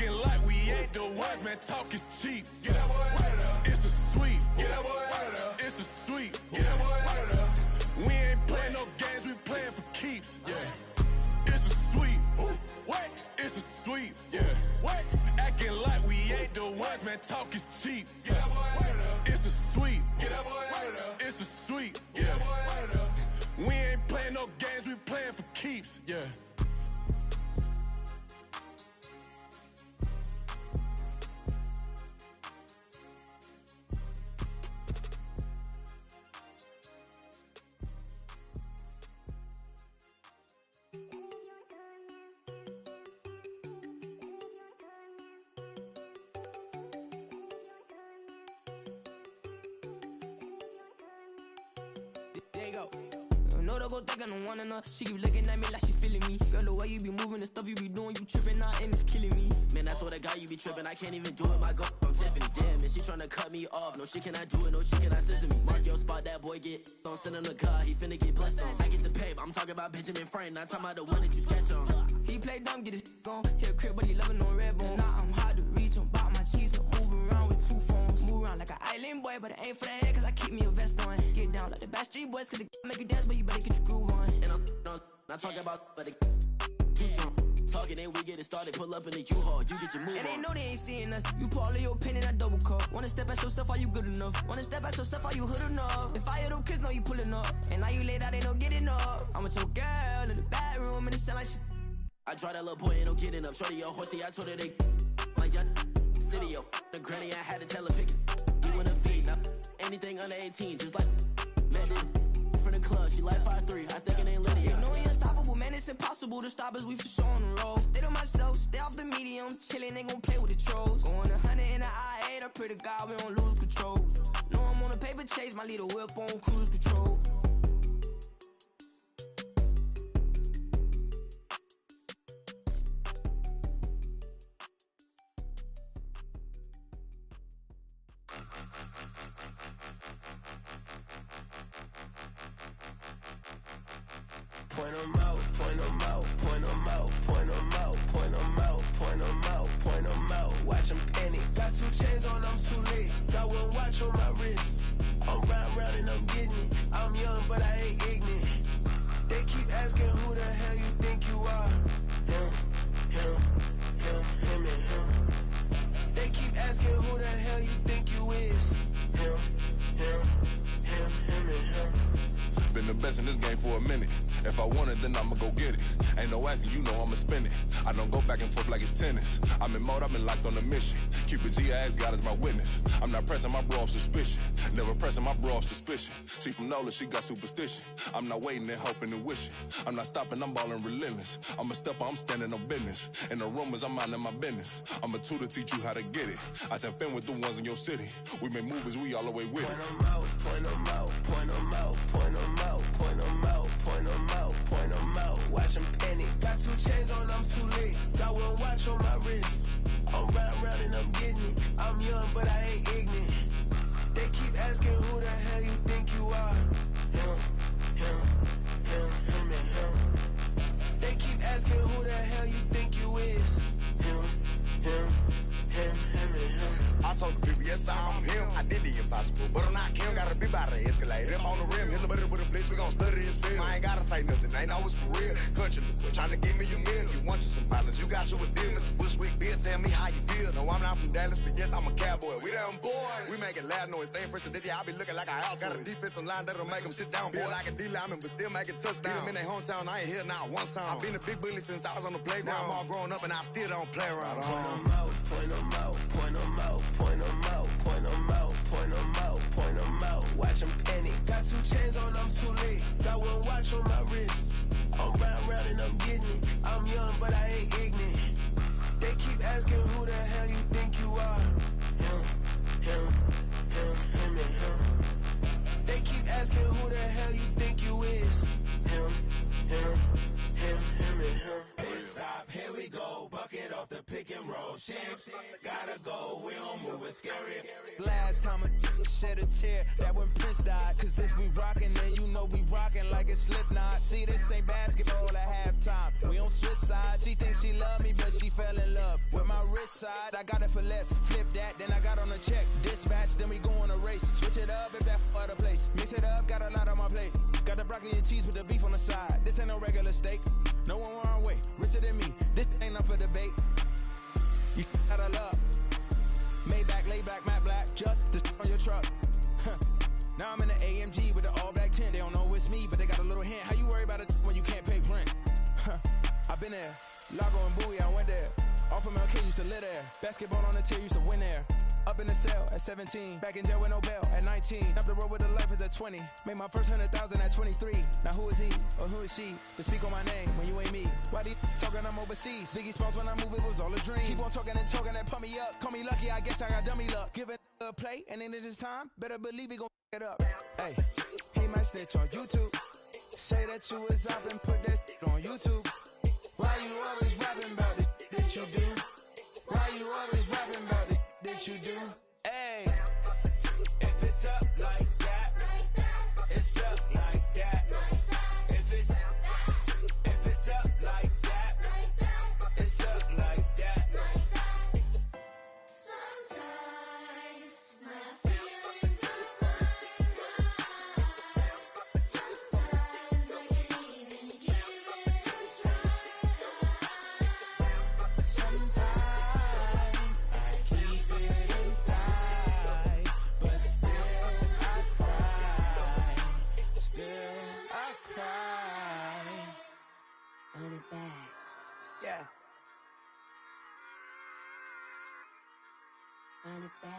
Acting like we ain't the ones, man, talk is cheap. Get that boy out of there. It's a sweep. Get that boy out of there. It's a sweep. Get that boy out of there. We ain't playing no games, we playing for keeps. Yeah. It's a sweep. What? It's a sweep. Yeah. What? Acting like we ain't the ones, man, talk is cheap. Get that boy out of there. It's a sweep. Get that boy out of there. It's a sweep. Get that boy out of there. We ain't playing no games, we playing for keeps. Yeah. There you go. No, don't go think I don't wanna know. She keep looking at me like she feeling me. Girl, the way you be moving, the stuff you be doing, you tripping out and it's killing me. Man, I swear to God, you be tripping. I can't even do it. My girl from Tiffany. Damn, and she tryna cut me off. No, she cannot do it. No, she cannot scissor me. Mark your spot, that boy get on. Send him to God, he finna get blessed on. I get the paper. I'm talking about Benjamin Franklin. Not talking about the one that you sketch on. He play dumb, get his gone. Hit a crib, but he loving on red bone. Now I'm hard to reach. I'm bout my cheese. I'm moving around with 2 phones. Move around like an island boy, but it ain't for the head, cause I keep me a vest on. Get down like the Backstreet Boys, cause it make you dance, but you better get your groove on. And I'm not talking about, but it too strong. Talking and we get it started, pull up in the U-Haul, you get your move and on. they know they ain't seeing us. You put all of your pen in that double cup. Wanna step at yourself, are you good enough? Wanna step at yourself, are you hood enough? If I hear them kids, know you pulling up. And now you laid out, they don't get enough. I'm with your girl in the bedroom, and it sound like shit. I draw that little boy, ain't no getting up. Shorty, your horsey, I told her they my young city, yo. The granny, I had to tell her pick it. You in a feed, now anything under 18, just like met this from the club. She like 5'3", I think it ain't Lydia. You know you're unstoppable, man, it's impossible to stop us, we for sure on the road. Stay to myself, stay off the medium, chillin', they gon' play with the trolls. Going 100 in the I-8, I pray to God we don't lose control. Know I'm on a paper chase, my leader whip on cruise control. Point 'em out, point 'em out, point 'em out, point 'em out, point 'em out, point 'em out, point 'em out. Watch 'em penny. Got 2 chains on, I'm too late. Got 1 watch on my wrist. I'm round and I'm getting it. I'm young, but I ain't ignorant. They keep asking who the hell you think you are. Him, him, him, him, and him. They keep asking who the hell you think you is. Him, him, him, him, and him. Been the best in this game for a minute. If I want it, then I'ma go get it. Ain't no asking, you know I'ma spend it. I don't go back and forth like it's tennis. I'm in mode, I've been locked on a mission. Cupid G, I ask God as my witness. I'm not pressing my bro off suspicion. Never pressing my bro off suspicion. She from NOLA, she got superstition. I'm not waiting and hoping and wishing. I'm not stopping, I'm balling relentless. I'm a stepper, I'm standing on business. In the rumors, I'm minding my business. I'm a tutor, teach you how to get it. I tap in with the ones in your city. We make movies, we all the way with it. Point 'em out, point 'em out, point 'em out, point 'em out, point 'em out, point 'em out, point 'em out. Watch 'em penny. Got 2 chains on, I'm too late. Got 1 watch on my wrist. I'm round and I'm getting it. I'm young, but I ain't ignorant. They keep asking who the hell you think you are. Him, him, him, him, and him. They keep asking who the hell you think you is. Him, him, him, him, and him. I told the people, yes, I'm him. I did the impossible, but I'm not Kim. Gotta be by the escalator. Him on the rim, hit the butter with a blitz. We gon' study his film. I ain't gotta say nothing, ain't know it's for real. Country, trying to give me your meal. You want you some violence, you got you a deal. Mr. Bushwick, Bill, tell me how you feel. No, I'm not from Dallas, but yes, I'm a cowboy. We them boys. We make it loud noise, staying fresh to this. I be looking like a house. Got a defensive line that'll make them sit down. Feel like a D-lineman, but still make it touchdown. Them in their hometown, I ain't here now one time. I been a big bully since I was on the playground. I'm all grown up and I still don't play around. Point 'em out, point 'em out, point 'em out, point 'em out, point 'em out, point 'em out, point 'em out. Watch 'em penny. Got 2 chains on, I'm too late. Got 1 watch on my wrist. I'm round and I'm getting it. I'm young, but I ain't ignorant. They keep asking who the hell you think you are. Him, him, him, him, and him. They keep asking who the hell you think you is. Him, him, him, him, and him. Hey, stop, here we go. Bucket off the pick and roll. Shit, gotta go. We don't move, it's scary. Last time a shed a tear, that when Prince died. Cause if we rockin', then you know we rockin' like it's Slipknot. See, this ain't basketball at halftime. We on switch sides. She thinks she love me, but she fell in love with my wrist side, I got it for less. Flip that, then I got on a check. Dispatch, then we go on a race. Switch it up if that other place. Mix it up, got a lot on my plate. Got the broccoli and cheese with the beef on the side. This ain't no regular steak. No one wrong way, richer than me. This ain't up for debate. You out of luck. Maybach, lay back, matte black, just to on your truck. Now I'm in the AMG with the all black tint. They don't know it's me, but they got a little hint. How you worry about it when you can't pay rent? I've been there. Lago and Bowie, I went there. Off of MLK, used to live there. Basketball on the tier, used to win there. Up in the cell at 17. Back in jail with no bail at 19. Up the road with the life is at 20. Made my first 100,000 at 23. Now who is he or who is she to speak on my name when you ain't me? Why they talking I'm overseas? Biggie Smalls when I move, it was all a dream. Keep on talking and talking and pump me up. Call me lucky, I guess I got dummy luck. Give it a play and then it's time. Better believe he gon' it up. Hey, he might snitch on YouTube. Say that you was up and put that on YouTube. Why you always rapping about it that you do? Why you always rapping about it that you do? Hey, if it's up like that, it's up like that. If it's up like that, it's up like that. Sometimes my feelings are blind. Sometimes I can't even give it a try. Sometimes I keep it inside, but still I cry. Still I cry. Run it back. Yeah. Run it back.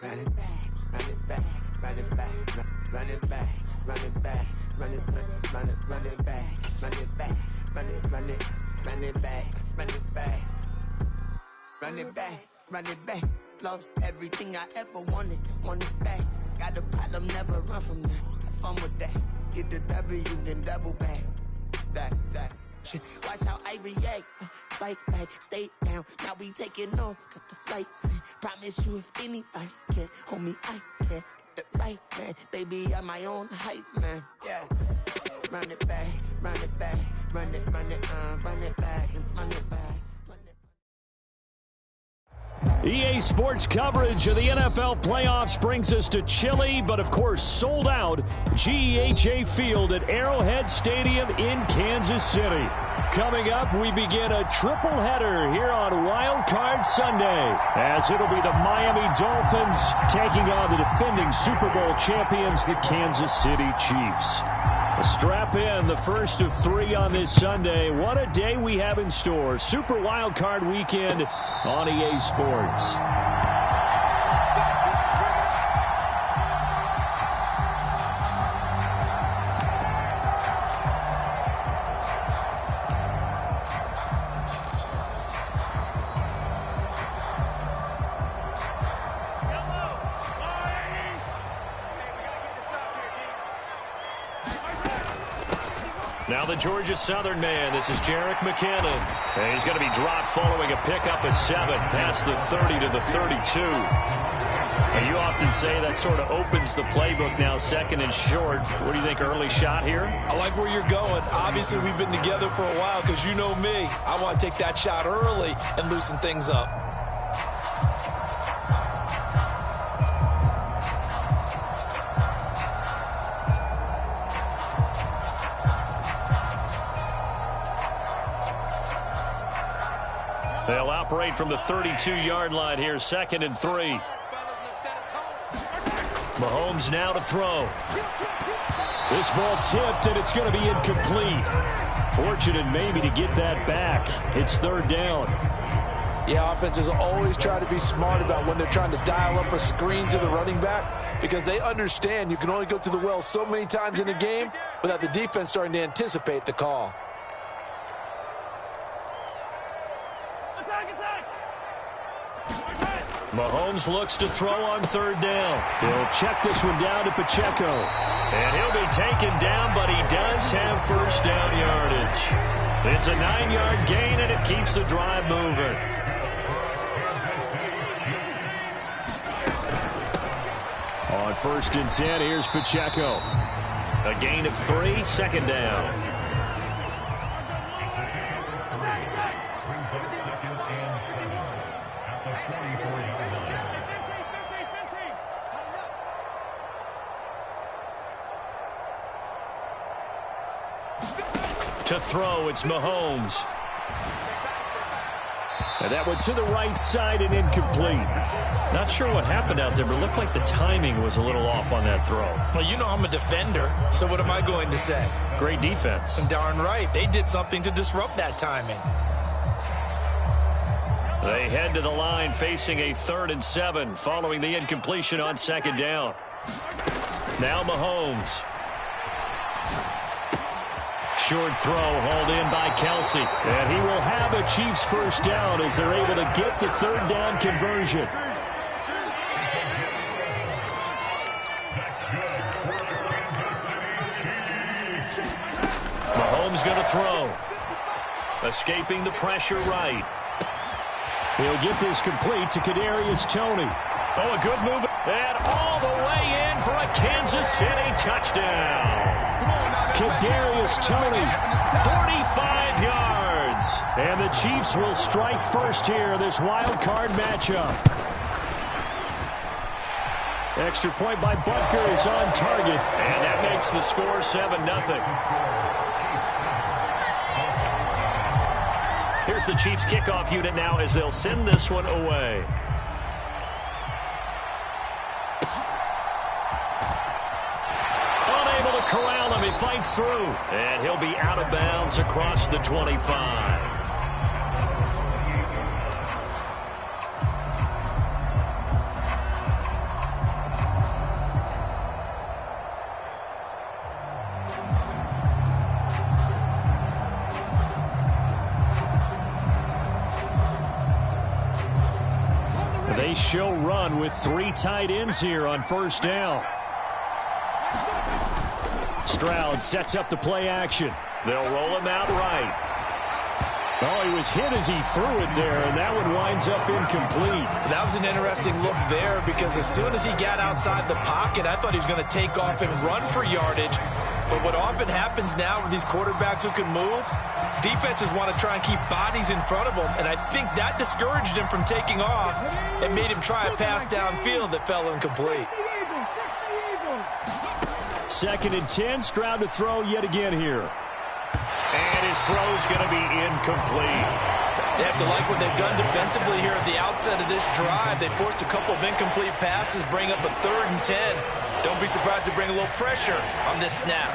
Run it back, run it back, run it back, run it back, run it back, run it back, run it back, run it back, run it back, run it back, run it back, run it back. Lost everything I ever wanted, want it back. Got a problem, never run from that. Have fun with that. Get the W, then double back. That. Shit. Watch how I react. Fight back, stay down. Now we taking on, got the flight. Promise you if anybody can, homie, I can. Get the right man, baby, I'm my own hype man. Yeah. Run it back, run it back, run it back, and run it back. EA Sports coverage of the NFL playoffs brings us to chilly, but of course sold out GEHA Field at Arrowhead Stadium in Kansas City. Coming up, we begin a triple header here on Wild Card Sunday, as it'll be the Miami Dolphins taking on the defending Super Bowl champions, the Kansas City Chiefs. Strap in, the first of 3 on this Sunday. What a day we have in store. Super Wild Card Weekend on EA Sports. Now the Georgia Southern man, this is Jerick McKinnon. And he's going to be dropped following a pickup of 7 past the 30 to the 32. And you often say that sort of opens the playbook now, 2nd and short. What do you think, early shot here? I like where you're going. Obviously, we've been together for a while because you know me. I want to take that shot early and loosen things up. They'll operate from the 32-yard line here, 2nd and 3. Mahomes now to throw. This ball tipped, and it's going to be incomplete. Fortunate maybe to get that back. It's 3rd down. Yeah, offenses always try to be smart about when they're trying to dial up a screen to the running back, because they understand you can only go to the well so many times in a game without the defense starting to anticipate the call. Mahomes looks to throw on 3rd down. He'll check this one down to Pacheco. And he'll be taken down, but he does have 1st down yardage. It's a 9-yard gain, and it keeps the drive moving. On 1st and 10, here's Pacheco. A gain of 3, 2nd down. To throw, it's Mahomes. And that went to the right side and incomplete. Not sure what happened out there, but it looked like the timing was a little off on that throw. Well, you know I'm a defender, so what am I going to say? Great defense. And darn right, they did something to disrupt that timing. They head to the line facing a 3rd and 7 following the incompletion on 2nd down. Now Mahomes. Short throw hauled in by Kelsey. And he will have a Chiefs first down as they're able to get the 3rd down conversion. Mahomes going to throw. Escaping the pressure right. He'll get this complete to Kadarius Toney. Oh, a good move. And all the way in for a Kansas City touchdown. Kadarius Toney, 45 yards. And the Chiefs will strike first here, this wild card matchup. Extra point by Butker is on target. And that makes the score 7-0. Here's the Chiefs kickoff unit now as they'll send this one away. Unable to corral him. He fights through. And he'll be out of bounds across the 25. They show run with 3 tight ends here on 1st down. Stroud sets up the play action. They'll roll him out right. Oh, he was hit as he threw it there, and that one winds up incomplete. That was an interesting look there because as soon as he got outside the pocket, I thought he was going to take off and run for yardage. But what often happens now with these quarterbacks who can move, defenses want to try and keep bodies in front of them, and I think that discouraged him from taking off and made him try a pass downfield that fell incomplete. 2nd and 10, Stroud to throw yet again here. And his throw's going to be incomplete. They have to like what they've done defensively here at the outset of this drive. They forced a couple of incomplete passes, bring up a 3rd and 10. Don't be surprised to bring a little pressure on this snap.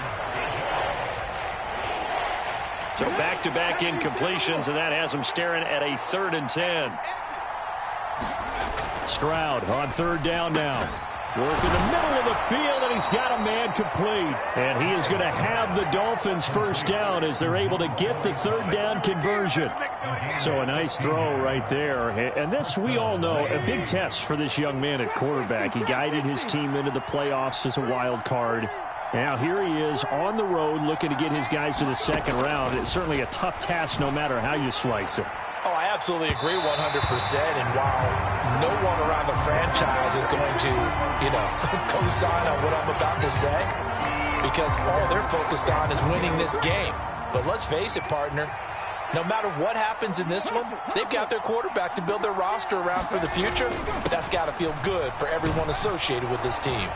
So back-to-back incompletions, and that has them staring at a 3rd and 10. Stroud on 3rd down now. Work in the middle of the field, and he's got a man complete. And he is going to have the Dolphins first down as they're able to get the 3rd down conversion. So a nice throw right there. And this, we all know, a big test for this young man at quarterback. He guided his team into the playoffs as a wild card. Now here he is on the road looking to get his guys to the 2nd round. It's certainly a tough task no matter how you slice it. Oh, I absolutely agree 100%. And while no one around the franchise is going to, co-sign on what I'm about to say, because all they're focused on is winning this game. But let's face it, partner, no matter what happens in this one, they've got their quarterback to build their roster around for the future. That's got to feel good for everyone associated with this team.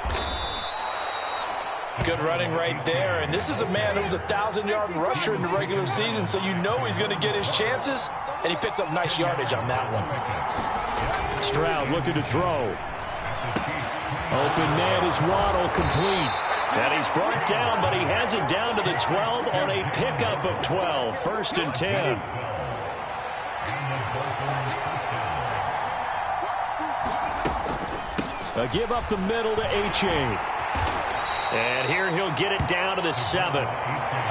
Good running right there, and this is a man who was a 1,000-yard rusher in the regular season, so you know he's going to get his chances, and he picks up nice yardage on that one. Stroud looking to throw. Open man is Waddle, complete. And he's brought down, but he has it down to the 12 on a pickup of 12. 1st and 10. A give up the middle to H.A. And here he'll get it down to the 7.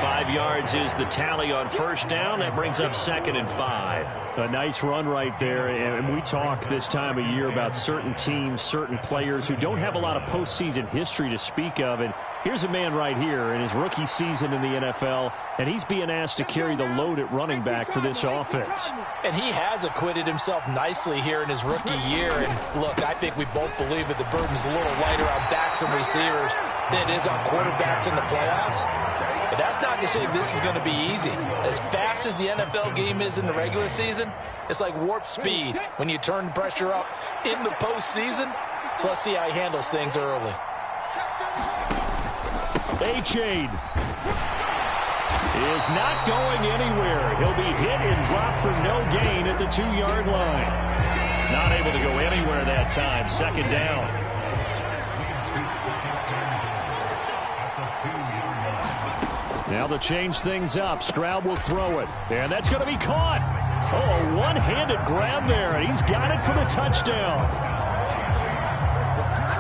5 yards is the tally on 1st down. That brings up 2nd and 5. A nice run right there. And we talk this time of year about certain teams, certain players who don't have a lot of postseason history to speak of. And here's a man right here in his rookie season in the NFL, and he's being asked to carry the load at running back for this offense. And he has acquitted himself nicely here in his rookie year. And look, I think we both believe that the burden's a little lighter on backs and receivers than it is on quarterbacks in the playoffs. But that's not to say this is going to be easy. As fast as the NFL game is in the regular season, it's like warp speed when you turn the pressure up in the postseason. So let's see how he handles things early. A-Chain is not going anywhere. He'll be hit and dropped for no gain at the 2-yard line. Not able to go anywhere that time. Second down. Now to change things up, Stroud will throw it. And that's going to be caught. Oh, a one-handed grab there, and he's got it for the touchdown.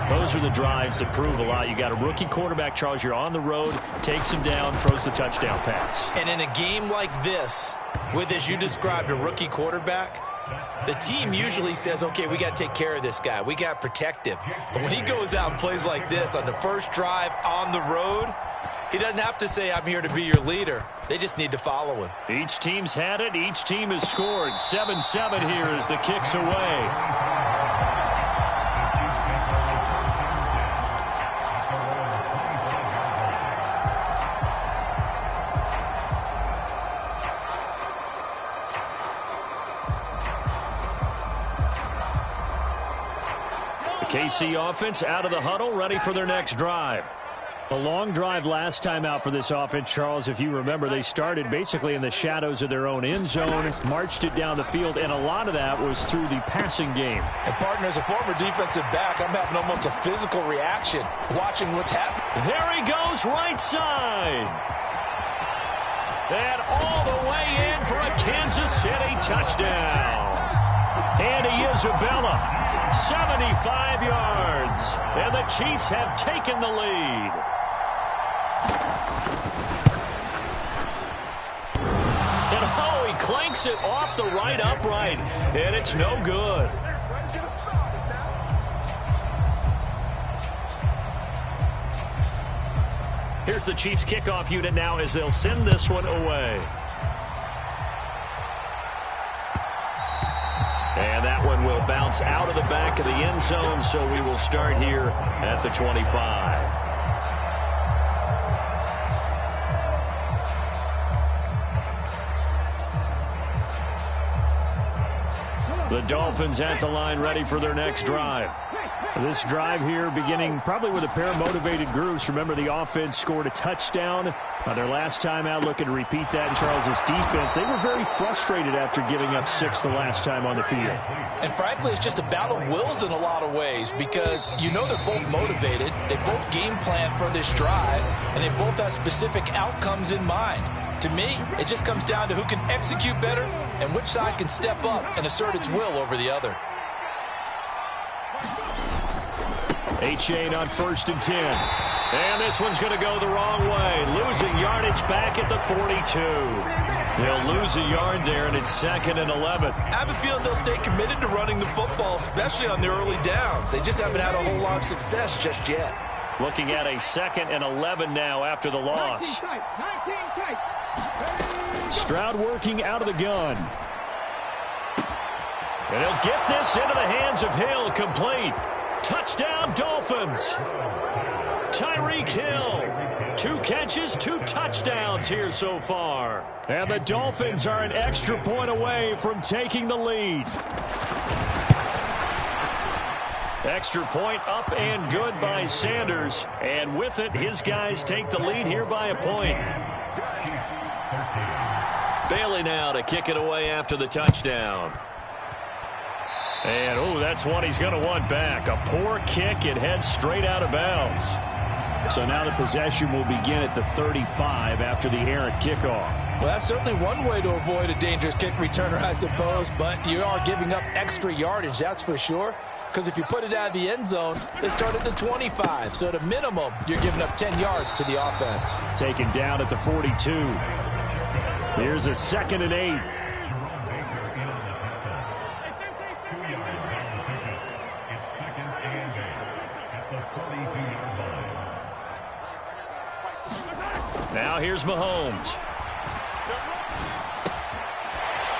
Those are the drives that prove a lot. You got a rookie quarterback, Charles. You're on the road, takes him down, throws the touchdown pass. And in a game like this, with, as you described, a rookie quarterback, the team usually says, okay, we got to take care of this guy. We got to protect him. But when he goes out and plays like this on the first drive on the road, he doesn't have to say, I'm here to be your leader. They just need to follow him. Each team's had it. Each team has scored. 7-7 here as the kick's away. KC offense out of the huddle, ready for their next drive. A long drive last time out for this offense, Charles. If you remember, they started basically in the shadows of their own end zone, marched it down the field, and a lot of that was through the passing game. And, partner, as a former defensive back, I'm having almost a physical reaction watching what's happening. There he goes, right side. And all the way in for a Kansas City touchdown. Andy Isabella. 75 yards, and the Chiefs have taken the lead. And oh, he clanks it off the right upright, and it's no good. Here's the Chiefs kickoff unit now as they'll send this one away. And that one will bounce out of the back of the end zone, so we will start here at the 25. The Dolphins at the line, ready for their next drive. This drive here beginning probably with a pair of motivated groups. Remember, the offense scored a touchdown their last time out. Looking to repeat that in Charles's defense. They were very frustrated after giving up 6 the last time on the field. And frankly, it's just a battle of wills in a lot of ways, because you know they're both motivated. They both game plan for this drive, and they both have specific outcomes in mind. To me, it just comes down to who can execute better and which side can step up and assert its will over the other. A-Chain on 1st and 10. And this one's going to go the wrong way. Losing yardage back at the 42. They'll lose a yard there, and it's 2nd and 11. I have a feeling they'll stay committed to running the football, especially on the early downs. They just haven't had a whole lot of success just yet. Looking at a 2nd and 11 now after the loss. Stroud working out of the gun. And he'll get this into the hands of Hill, complete. Touchdown, Dolphins. Tyreek Hill. 2 catches, 2 touchdowns here so far. And the Dolphins are an extra point away from taking the lead. Extra point up and good by Sanders. And with it, his guys take the lead here by a point. Bailey now to kick it away after the touchdown. And, oh, that's one he's going to want back. A poor kick. It heads straight out of bounds. So now the possession will begin at the 35 after the errant kickoff. Well, that's certainly one way to avoid a dangerous kick returner, I suppose, but you are giving up extra yardage, that's for sure. Because if you put it out of the end zone, they start at the 25. So at a minimum, you're giving up 10 yards to the offense. Taken down at the 42. Here's a 2nd and 8. Now here's Mahomes.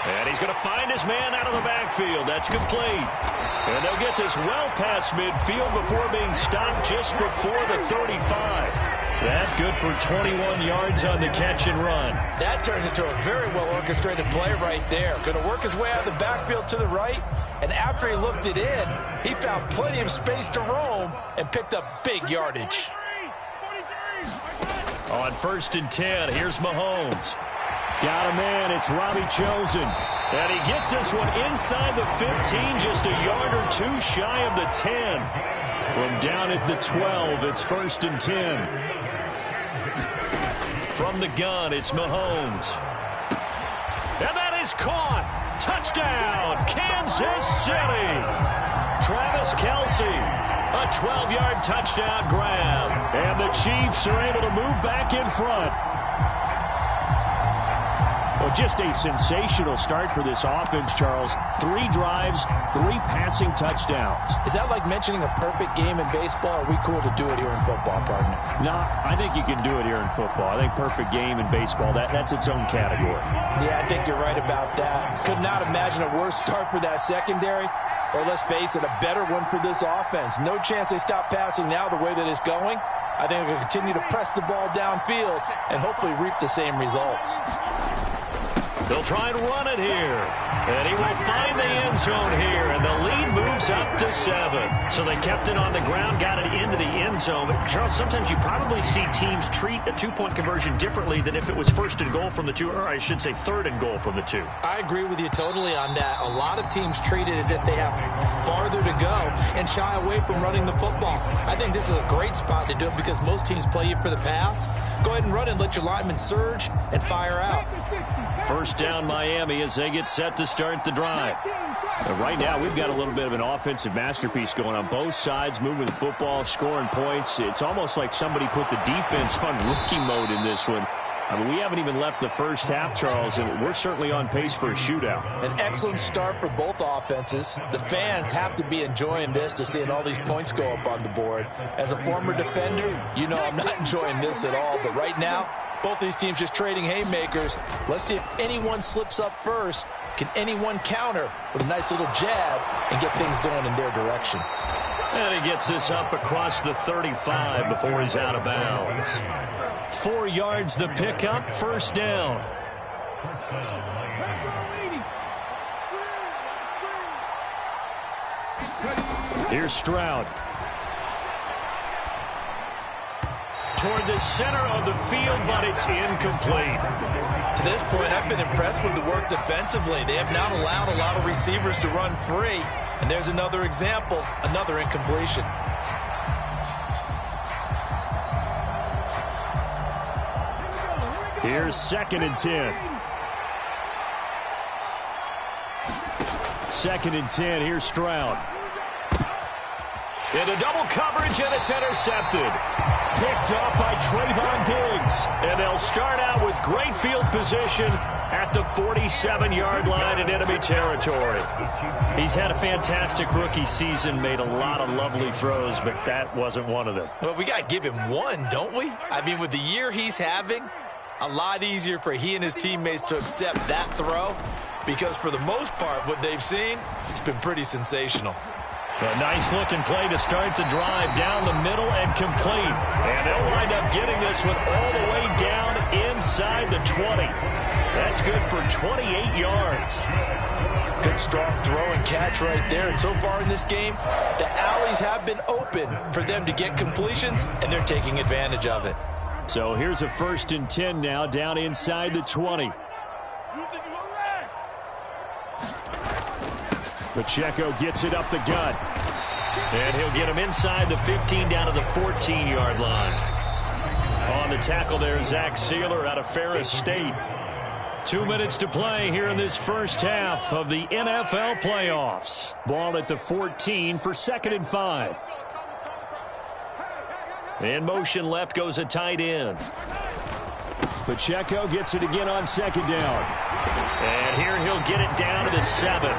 And he's going to find his man out of the backfield. That's complete. And they'll get this well past midfield before being stopped just before the 35. That good for 21 yards on the catch and run. That turned into a very well-orchestrated play right there. Going to work his way out of the backfield to the right, and after he looked it in, he found plenty of space to roam and picked up big yardage. On 1st and 10, here's Mahomes. Got a man, it's Robbie Chosen. And he gets this one inside the 15, just a yard or two shy of the 10. From down at the 12, it's 1st and 10. From the gun, it's Mahomes. And that is caught. Touchdown, Kansas City. Travis Kelce, a 12-yard touchdown grab. And the Chiefs are able to move back in front. Well, just a sensational start for this offense, Charles. 3 drives, 3 passing touchdowns. Is that like mentioning a perfect game in baseball? Or are we cool to do it here in football, partner? No, I think you can do it here in football. I think perfect game in baseball, that's its own category. Yeah, I think you're right about that. Could not imagine a worse start for that secondary. Or let's face it, a better one for this offense. No chance they stop passing now the way that it's going. I think they'll continue to press the ball downfield and hopefully reap the same results. They'll try and run it here. And he will find the end zone here. And the lead moves up to 7. So they kept it on the ground, got it into the end zone. But, Charles, sometimes you probably see teams treat a 2-point conversion differently than if it was 1st and goal from the 2, or I should say 3rd and goal from the 2. I agree with you totally on that. A lot of teams treat it as if they have farther to go and shy away from running the football. I think this is a great spot to do it because most teams play you for the pass. Go ahead and run and let your linemen surge and fire out. 1st down Miami as they get set to start the drive. And right now we've got a little bit of an offensive masterpiece going on both sides, moving the football, scoring points. It's almost like somebody put the defense on rookie mode in this one. I mean, we haven't even left the first half, Charles, and we're certainly on pace for a shootout. An excellent start for both offenses. The fans have to be enjoying this to seeing all these points go up on the board. As a former defender, you know I'm not enjoying this at all, but right now, both these teams just trading haymakers. Let's see if anyone slips up first. Can anyone counter with a nice little jab and get things going in their direction? And he gets this up across the 35 before he's out of bounds. 4 yards the pickup, 1st down. Here's Stroud. Toward the center of the field, but it's incomplete. To this point, I've been impressed with the work defensively. They have not allowed a lot of receivers to run free. And there's another example, another incompletion. Here's 2nd and 10. 2nd and 10, here's Stroud. Into double coverage, and it's intercepted. Picked up by Trayvon Diggs. And they'll start out with great field position at the 47-yard line in enemy territory. He's had a fantastic rookie season, made a lot of lovely throws, but that wasn't one of them. Well, we got to give him one, don't we? I mean, with the year he's having, a lot easier for he and his teammates to accept that throw because for the most part, what they've seen, it's been pretty sensational. A nice-looking play to start the drive down the middle and complete. And they'll wind up getting this one all the way down inside the 20. That's good for 28 yards. Good strong throw and catch right there. And so far in this game, the alleys have been open for them to get completions, and they're taking advantage of it. So here's a 1st and 10 now down inside the 20. Pacheco gets it up the gut. And he'll get him inside the 15 down to the 14-yard line. On the tackle there, Zach Sealer out of Ferris State. 2 minutes to play here in this first half of the NFL playoffs. Ball at the 14 for 2nd and 5. In motion left goes a tight end. Pacheco gets it again on 2nd down. And here he'll get it down to the 7.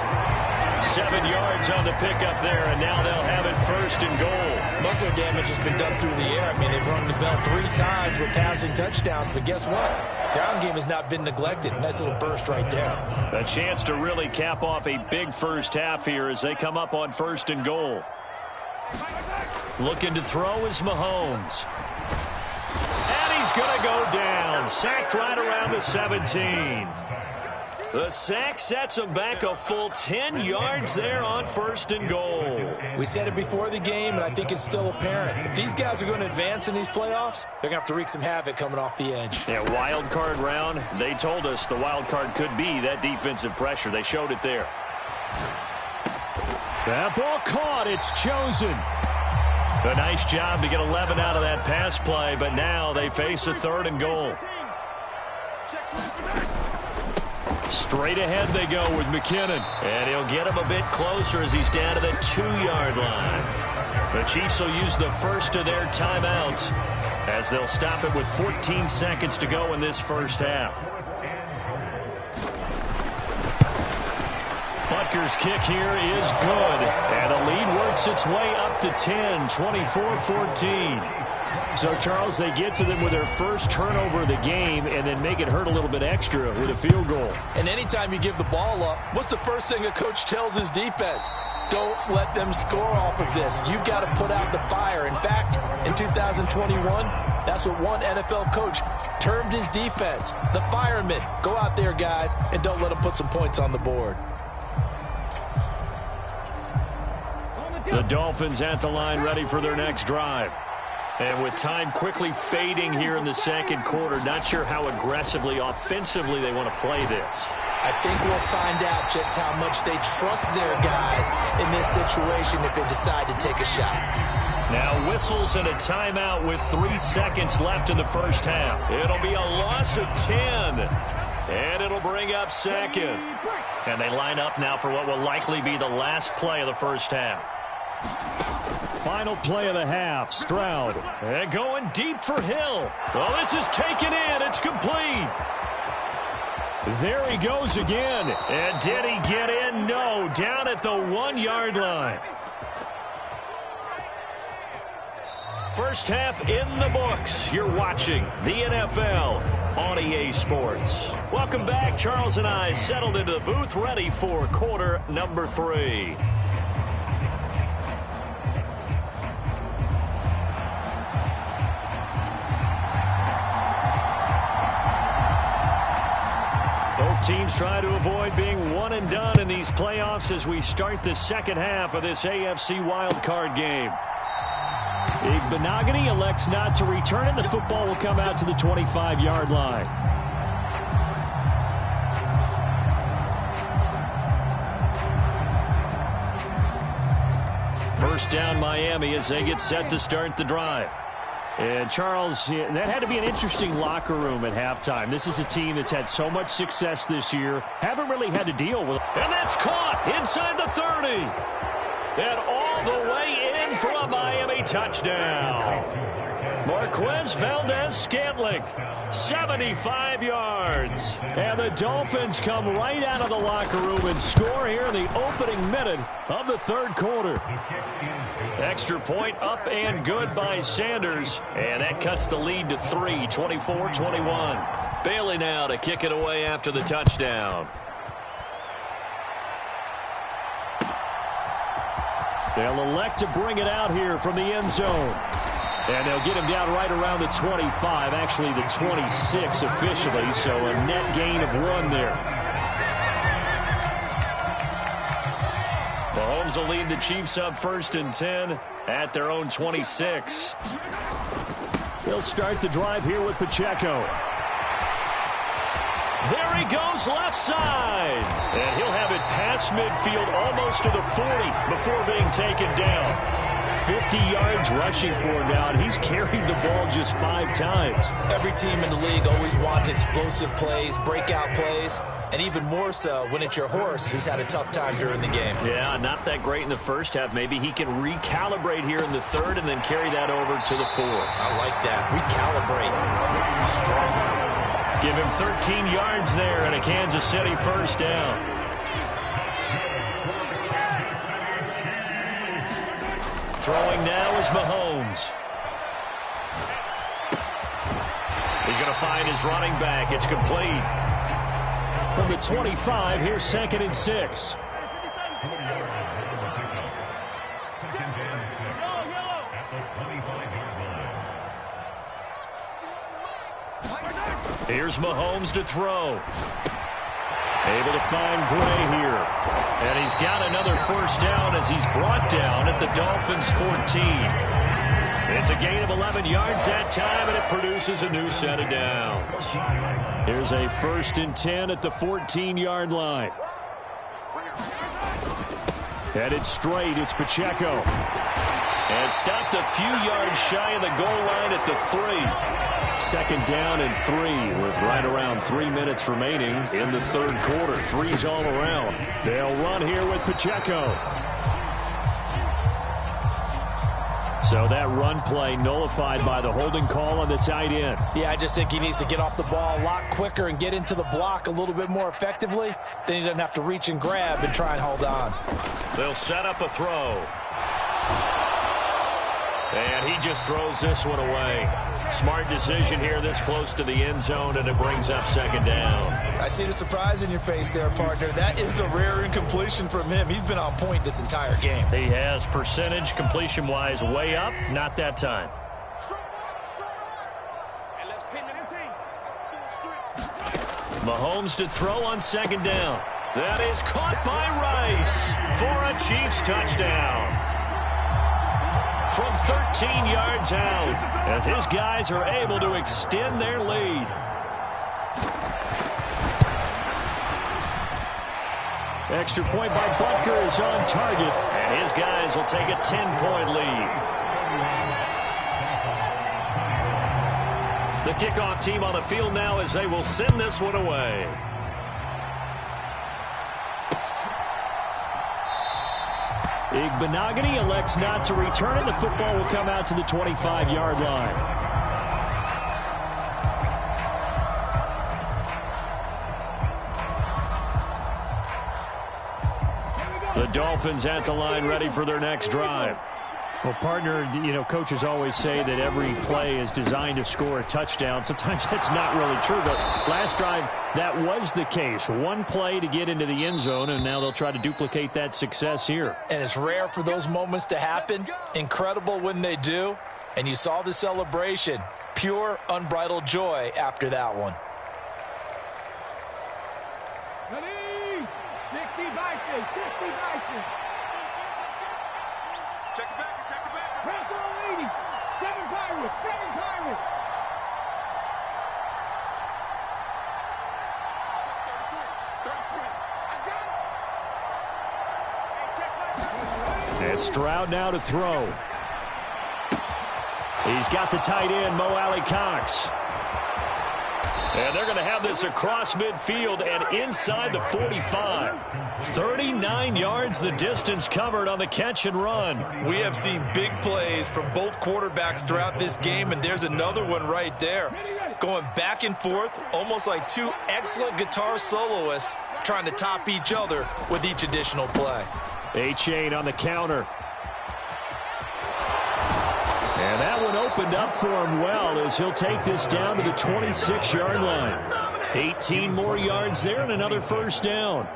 7 yards on the pickup there, and now they'll have it 1st and goal. Most of the damage has been done through the air. I mean, they've rung the bell 3 times with passing touchdowns, but guess what? Ground game has not been neglected. Nice little burst right there. A chance to really cap off a big first half here as they come up on 1st and goal. Looking to throw is Mahomes. going to go down. Sacked right around the 17. The sack sets him back a full 10 yards there on 1st and goal. We said it before the game, and I think it's still apparent. If these guys are going to advance in these playoffs, they're going to have to wreak some havoc coming off the edge. Yeah, wild card round. They told us the wild card could be that defensive pressure. They showed it there. That ball caught. It's Chosen. A nice job to get 11 out of that pass play, but now they face a 3rd and goal. Straight ahead they go with McKinnon. And he'll get him a bit closer as he's down to the 2-yard line. The Chiefs will use the first of their timeouts as they'll stop it with 14 seconds to go in this first half. Butker's kick here is good. And the lead works its way up to 10, 24-14. So, Charles, they get to them with their first turnover of the game and then make it hurt a little bit extra with a field goal. And anytime you give the ball up, what's the first thing a coach tells his defense? Don't let them score off of this. You've got to put out the fire. In fact, in 2021, that's what one NFL coach termed his defense, the firemen. Go out there, guys, and don't let them put some points on the board. The Dolphins at the line ready for their next drive. And with time quickly fading here in the second quarter, not sure how aggressively, offensively they want to play this. I think we'll find out just how much they trust their guys in this situation if they decide to take a shot. Now whistles and a timeout with 3 seconds left in the first half. It'll be a loss of 10. And it'll bring up 2nd. And they line up now for what will likely be the last play of the first half. Final play of the half, Stroud. And going deep for Hill. Well, this is taken in. It's complete. There he goes again. And did he get in? No. Down at the 1-yard line. First half in the books. You're watching the NFL on EA Sports. Welcome back. Charles and I settled into the booth ready for quarter number 3. Teams try to avoid being one and done in these playoffs as we start the second half of this AFC wildcard game. Benogany elects not to return it. The football will come out to the 25-yard line. First down Miami as they get set to start the drive. And, Charles, that had to be an interesting locker room at halftime. This is a team that's had so much success this year. Haven't really had to deal with it. And that's caught inside the 30. And all the way in for a Miami touchdown. Marquez Valdez-Scantling, 75 yards. And the Dolphins come right out of the locker room and score here in the opening minute of the third quarter. Extra point up and good by Sanders. And that cuts the lead to 3, 24-21. Bailey now to kick it away after the touchdown. They'll elect to bring it out here from the end zone. And they'll get him down right around the 25, actually the 26 officially, so a net gain of 1 there. Mahomes will lead the Chiefs up 1st and 10 at their own 26. He'll start the drive here with Pacheco. There he goes left side. And he'll have it past midfield almost to the 40 before being taken down. 50 yards rushing for him now, and he's carried the ball just 5 times. Every team in the league always wants explosive plays, breakout plays, and even more so when it's your horse who's had a tough time during the game. Yeah, not that great in the first half. Maybe he can recalibrate here in the third and then carry that over to the fourth. I like that. Recalibrate. Strong. Give him 13 yards there and a Kansas City first down. Throwing now is Mahomes. He's going to find his running back. It's complete. From the 25, here's 2nd and 6. Here's Mahomes to throw. Able to find Gray here. And he's got another first down as he's brought down at the Dolphins' 14. It's a gain of 11 yards that time, and it produces a new set of downs. Here's a 1st and 10 at the 14-yard line. Headed straight, it's Pacheco. And stopped a few yards shy of the goal line at the 3. 2nd down and 3 with right around 3 minutes remaining in the 3rd quarter. 3's all around. They'll run here with Pacheco. So that run play nullified by the holding call on the tight end. Yeah, I just think he needs to get off the ball a lot quicker and get into the block a little bit more effectively. Then he doesn't have to reach and grab and try and hold on. They'll set up a throw. And he just throws this one away. Smart decision here this close to the end zone, and it brings up 2nd down. I see the surprise in your face there, partner. That is a rare incompletion from him. He's been on point this entire game. He has percentage completion-wise way up. Not that time. Mahomes to throw on 2nd down. That is caught by Rice for a Chiefs touchdown. From 13 yards out, as his guys are able to extend their lead. Extra point by Butker is on target, and his guys will take a 10-point lead. The kickoff team on the field now as they will send this one away. Igbenogany elects not to return it. The football will come out to the 25-yard line. The Dolphins at the line ready for their next drive. Well, partner, you know, coaches always say that every play is designed to score a touchdown. Sometimes that's not really true, but last drive, that was the case. One play to get into the end zone, and now they'll try to duplicate that success here. And it's rare for those moments to happen. Incredible when they do. And you saw the celebration. Pure, unbridled joy after that one. 60 Vikings, 60 Vikings. Check it back. Press on 80. 7 Pirates, 7 Pirates. And Stroud now to throw. He's got the tight end, Mo Alley-Cox. And they're going to have this across midfield and inside the 45. 39 yards the distance covered on the catch and run. We have seen big plays from both quarterbacks throughout this game, and there's another one right there. Going back and forth, almost like two excellent guitar soloists trying to top each other with each additional play. A-Chain on the counter. And that one opened up for him well as he'll take this down to the 26-yard line. 18 more yards there and another first down.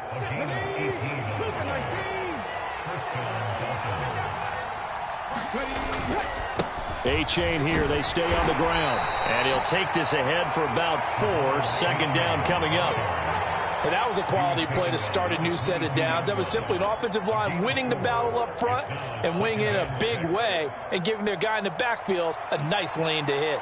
A-Chain here. They stay on the ground. And he'll take this ahead for about 4. 2nd down coming up. And that was a quality play to start a new set of downs. That was simply an offensive line winning the battle up front and winning it in a big way and giving their guy in the backfield a nice lane to hit.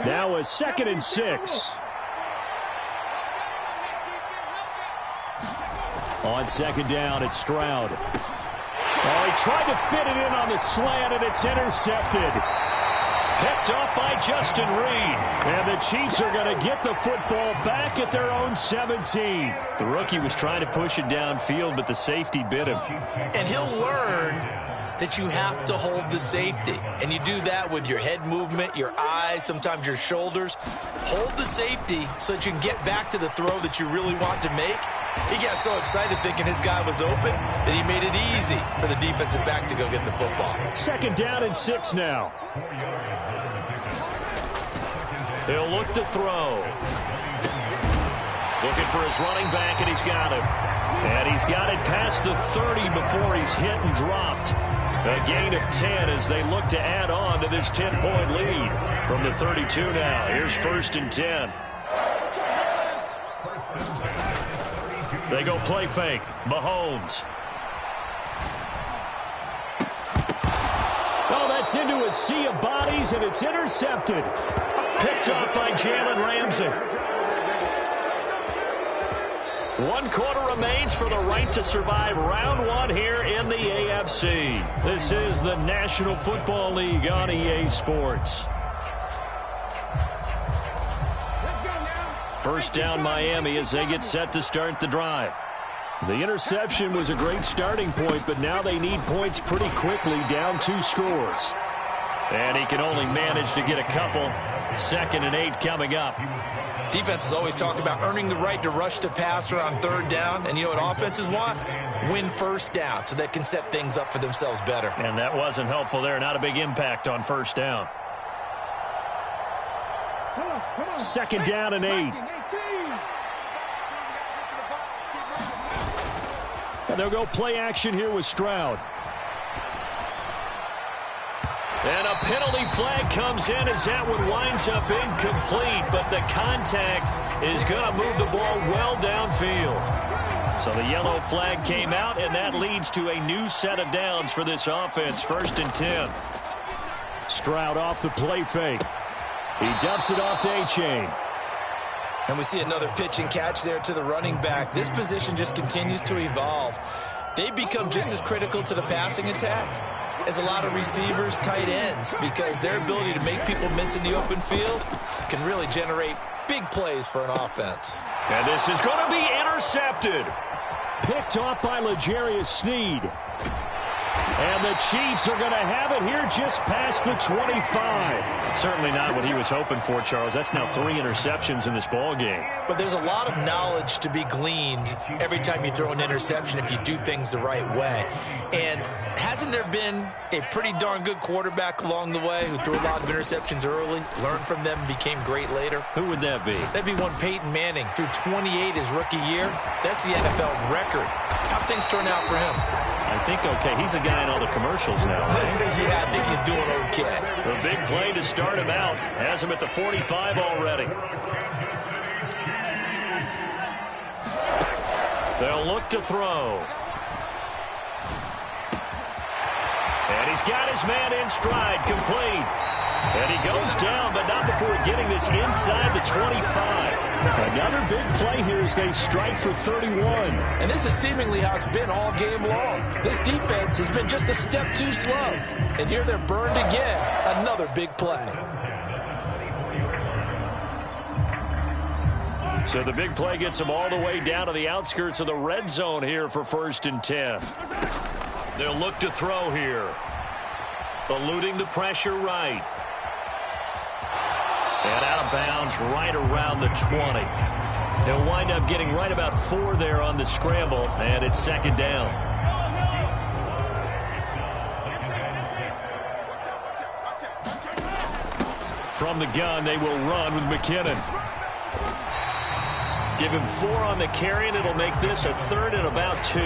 Now a 2nd and 6. On 2nd down, it's Stroud. Oh, he tried to fit it in on the slant, and it's intercepted. Picked off by Justin Reed. And the Chiefs are going to get the football back at their own 17. The rookie was trying to push it downfield, but the safety bit him. And he'll learn that you have to hold the safety. And you do that with your head movement, your eyes, sometimes your shoulders. Hold the safety so that you can get back to the throw that you really want to make. He got so excited thinking his guy was open that he made it easy for the defensive back to go get the football. 2nd down and 6 now. He'll look to throw. Looking for his running back, and he's got him. And he's got it past the 30 before he's hit and dropped. A gain of 10 as they look to add on to this 10-point lead from the 32 now. Here's 1st and 10. They go play fake. Mahomes. Oh, that's into a sea of bodies, and it's intercepted. Picked off by Jalen Ramsey. 1 quarter remains for the right to survive round 1 here in the AFC. This is the National Football League on EA Sports. First down Miami as they get set to start the drive. The interception was a great starting point, but now they need points pretty quickly, down 2 scores. And he can only manage to get a couple. 2nd and 8 coming up. Defenses always talk about earning the right to rush the passer on 3rd down. And you know what offenses want? Win 1st down so they can set things up for themselves better. And that wasn't helpful there. Not a big impact on 1st down. 2nd down and 8. And they'll go play action here with Stroud. And a penalty flag comes in as that one winds up incomplete, but the contact is going to move the ball well downfield. So the yellow flag came out, and that leads to a new set of downs for this offense. 1st and 10. Stroud off the play fake. He dumps it off to A-Chain. And we see another pitch and catch there to the running back. This position just continues to evolve. They become just as critical to the passing attack as a lot of receivers, tight ends, because their ability to make people miss in the open field can really generate big plays for an offense. And this is going to be intercepted. Picked off by L'Jarius Sneed. And the Chiefs are going to have it here just past the 25. Certainly not what he was hoping for, Charles. That's now 3 interceptions in this ball game. But there's a lot of knowledge to be gleaned every time you throw an interception if you do things the right way. And hasn't there been a pretty darn good quarterback along the way who threw a lot of interceptions early, learned from them, became great later? Who would that be? That'd be one Peyton Manning. Threw 28 his rookie year. That's the NFL record. How'd things turn out for him? I think okay. He's a guy in all the commercials now, right? Yeah, I think he's doing okay. A big play to start him out. Has him at the 45 already. They'll look to throw. And he's got his man in stride, complete. And he goes down, but not before getting this inside the 25. Another big play here as they strike for 31. And this is seemingly how it's been all game long. This defense has been just a step too slow. And here they're burned again. Another big play. So the big play gets them all the way down to the outskirts of the red zone here for 1st and 10. They'll look to throw here. Eluding the pressure right. And out of bounds right around the 20. They'll wind up getting right about 4 there on the scramble, and it's 2nd down. From the gun, they will run with McKinnon. Give him 4 on the carry, and it'll make this a 3rd and about 2.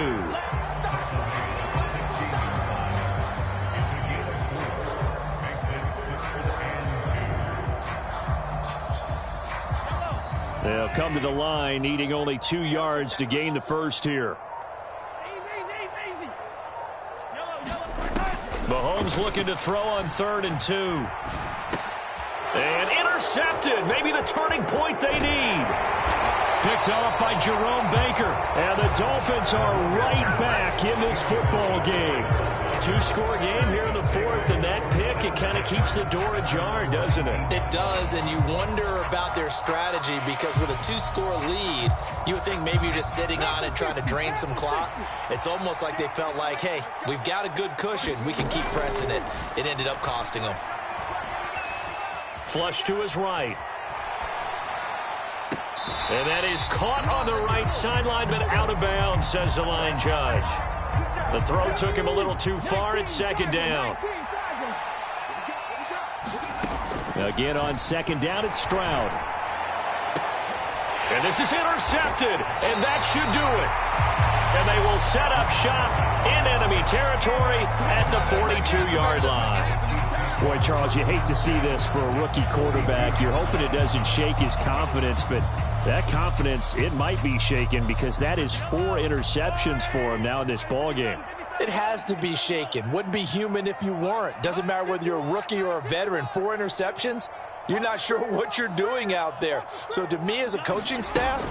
They'll come to the line, needing only 2 yards to gain the first here. Mahomes looking to throw on 3rd and 2. And intercepted. Maybe the turning point they need. Picked off by Jerome Baker. And the Dolphins are right back in this football game. 2-score game here in the 4th, and that pick, it kind of keeps the door ajar, doesn't it? It does, and you wonder about their strategy because with a 2-score lead, you would think maybe you're just sitting on it trying to drain some clock. It's almost like they felt like, hey, we've got a good cushion. We can keep pressing it. It ended up costing them. Flush to his right. And that is caught on the right sideline, but out of bounds, says the line judge. The throw took him a little too far. It's 2nd down. Again on 2nd down, it's Stroud. And this is intercepted, and that should do it. And they will set up shop in enemy territory at the 42-yard line. Boy, Charles, you hate to see this for a rookie quarterback. You're hoping it doesn't shake his confidence, but that confidence, it might be shaken because that is 4 interceptions for him now in this ballgame. It has to be shaken. Wouldn't be human if you weren't. Doesn't matter whether you're a rookie or a veteran. 4 interceptions, you're not sure what you're doing out there. So to me as a coaching staff,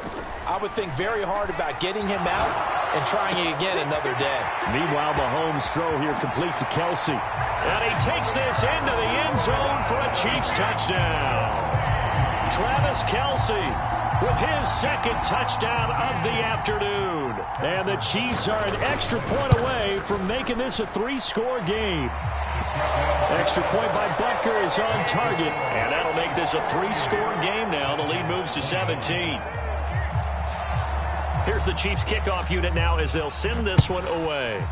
I would think very hard about getting him out and trying it again another day. Meanwhile, Mahomes' throw here complete to Kelsey. And he takes this into the end zone for a Chiefs touchdown. Travis Kelsey with his second touchdown of the afternoon. And the Chiefs are an extra point away from making this a 3-score game. Extra point by Butker is on target. And that'll make this a 3-score game now. The lead moves to 17. Here's the Chiefs kickoff unit now as they'll send this one away.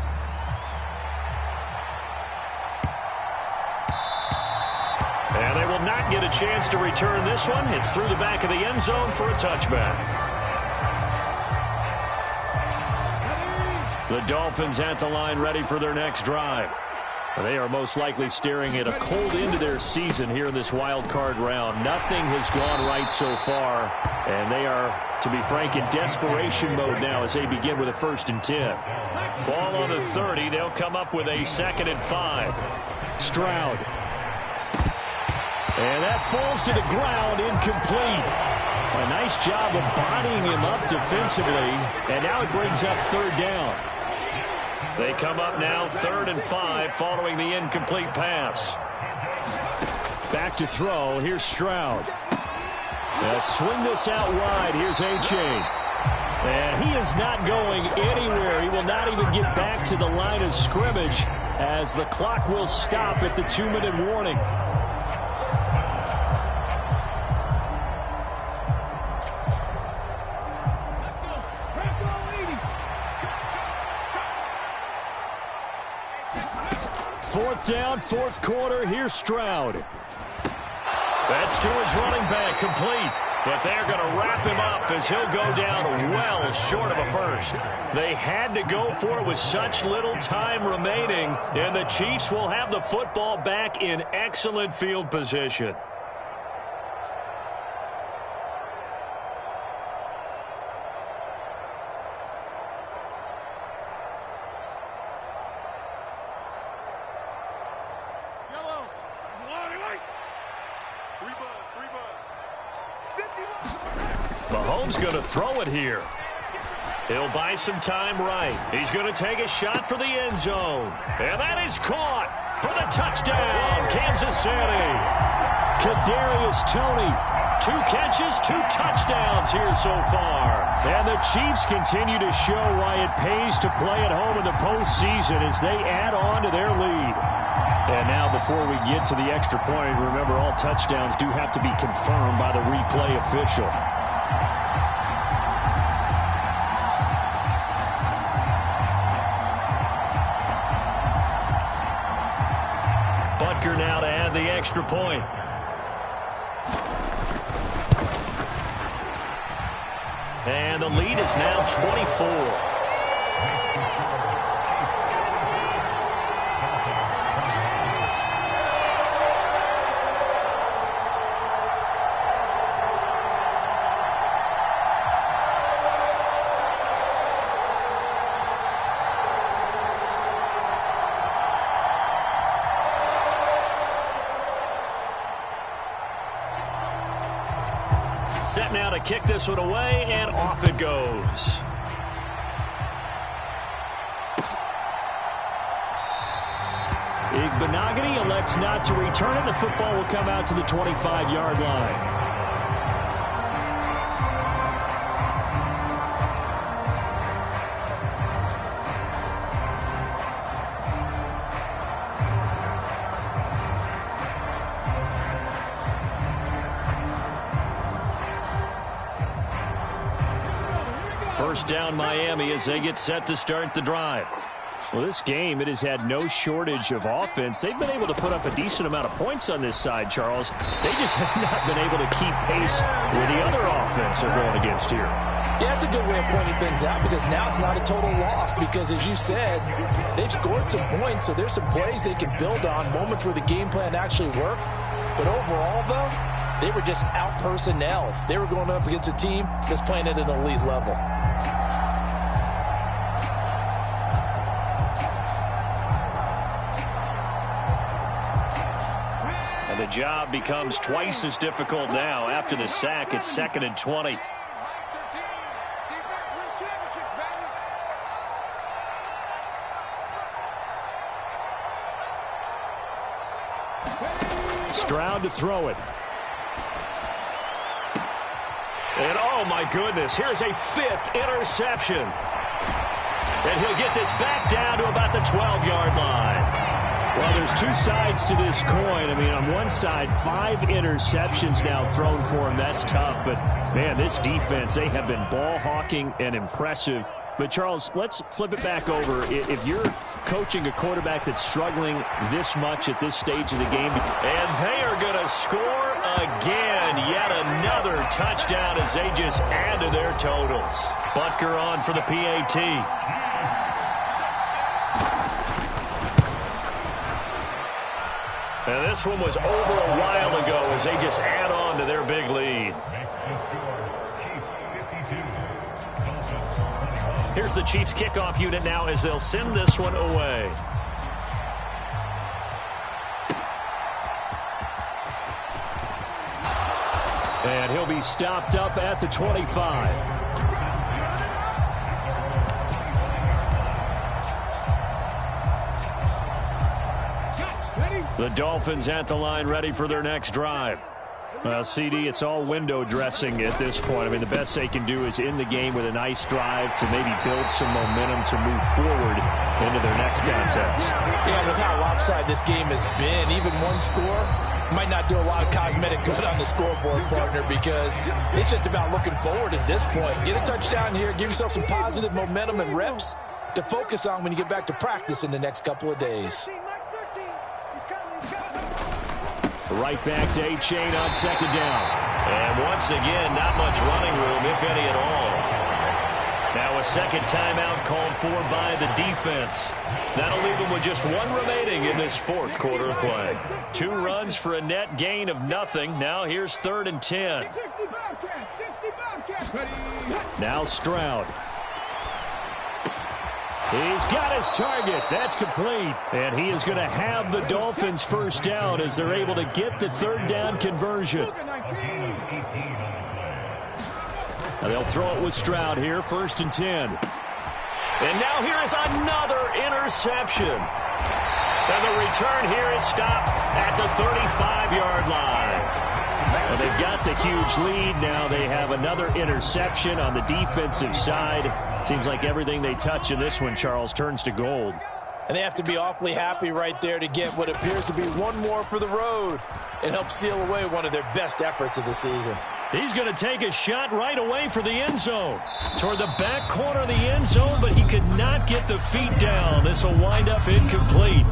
And they will not get a chance to return this one. It's through the back of the end zone for a touchback. The Dolphins at the line ready for their next drive. They are most likely staring at a cold end to their season here in this wild card round. Nothing has gone right so far, and they are, to be frank, in desperation mode now as they begin with a 1st and 10. Ball on the 30. They'll come up with a 2nd and 5. Stroud. And that falls to the ground, incomplete. A nice job of bodying him up defensively, and now it brings up 3rd down. They come up now 3rd and 5 following the incomplete pass. Back to throw. Here's Stroud. They'll swing this out wide. Here's A-Chain. And he is not going anywhere. He will not even get back to the line of scrimmage as the clock will stop at the 2-minute warning. Fourth down, 4th quarter. Here's Stroud. That's to his running back, complete. But they're going to wrap him up as he'll go down well short of a 1st. They had to go for it with such little time remaining, and the Chiefs will have the football back in excellent field position. Mahomes going to throw it here. He'll buy some time right. He's going to take a shot for the end zone. And that is caught for the touchdown, Kansas City. Kadarius Toney. 2 catches, 2 touchdowns here so far. And the Chiefs continue to show why it pays to play at home in the postseason as they add on to their lead. And now before we get to the extra point, remember all touchdowns do have to be confirmed by the replay official. Butker now to add the extra point. And the lead is now 24. Set now to kick this one away, and off it goes. Igbenogany elects not to return it. The football will come out to the 25-yard line. First down Miami as they get set to start the drive. Well, this game, it has had no shortage of offense. They've been able to put up a decent amount of points on this side, Charles. They just have not been able to keep pace with the other offense they're going against here. Yeah, that's a good way of pointing things out because now it's not a total loss because, as you said, they've scored some points, so there's some plays they can build on, moments where the game plan actually worked. But overall, though, they were just out-personnel. They were going up against a team that's playing at an elite level. And the job becomes twice as difficult now. After the sack, it's 2nd and 20. Stroud to throw it. And oh my goodness, here's a 5th interception. And he'll get this back down to about the 12-yard line. Well, there's two sides to this coin. I mean, on one side, 5 interceptions now thrown for him. That's tough. But, man, this defense, they have been ball hawking and impressive. But, Charles, let's flip it back over. If you're coaching a quarterback that's struggling this much at this stage of the game, and they are going to score again. Yet another touchdown as they just add to their totals. Butker on for the PAT. And this one was over a while ago as they just add on to their big lead. Here's the Chiefs kickoff unit now as they'll send this one away. And he'll be stopped up at the 25. The Dolphins at the line ready for their next drive. Well, CD, it's all window dressing at this point. I mean, the best they can do is in the game with a nice drive to maybe build some momentum to move forward into their next contest. Yeah, with how lopsided this game has been, even one score might not do a lot of cosmetic good on the scoreboard, partner, because it's just about looking forward at this point. Get a touchdown here, give yourself some positive momentum and reps to focus on when you get back to practice in the next couple of days. Right back to A-Chain on 2nd down. And once again, not much running room, if any at all. Now a second timeout called for by the defense. That'll leave them with just one remaining in this 4th quarter of play. 2 runs for a net gain of nothing. Now here's 3rd and 10. Now Stroud. He's got his target. That's complete. And he is going to have the Dolphins first down as they're able to get the 3rd down conversion. Now they'll throw it with Stroud here, 1st and 10. And now here is another interception. And the return here is stopped at the 35-yard line. Well, they've got the huge lead. Now they have another interception on the defensive side. Seems like everything they touch in this one, Charles, turns to gold. And they have to be awfully happy right there to get what appears to be one more for the road and help seal away one of their best efforts of the season. He's going to take a shot right away for the end zone. Toward the back corner of the end zone, but he could not get the feet down. This will wind up incomplete.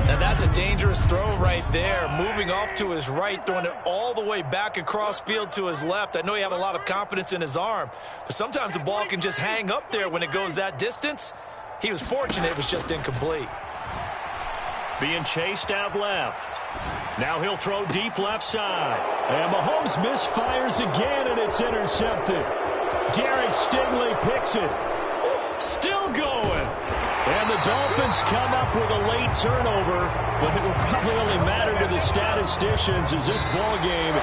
And that's a dangerous throw right there. Moving off to his right, throwing it all the way back across field to his left. I know he had a lot of confidence in his arm, but sometimes the ball can just hang up there when it goes that distance. He was fortunate it was just incomplete. Being chased out left. Now he'll throw deep left side. And Mahomes misfires again, and it's intercepted. Derek Stingley picks it. Still going. And the Dolphins come up with a late turnover, but it will probably only matter to the statisticians as this ball game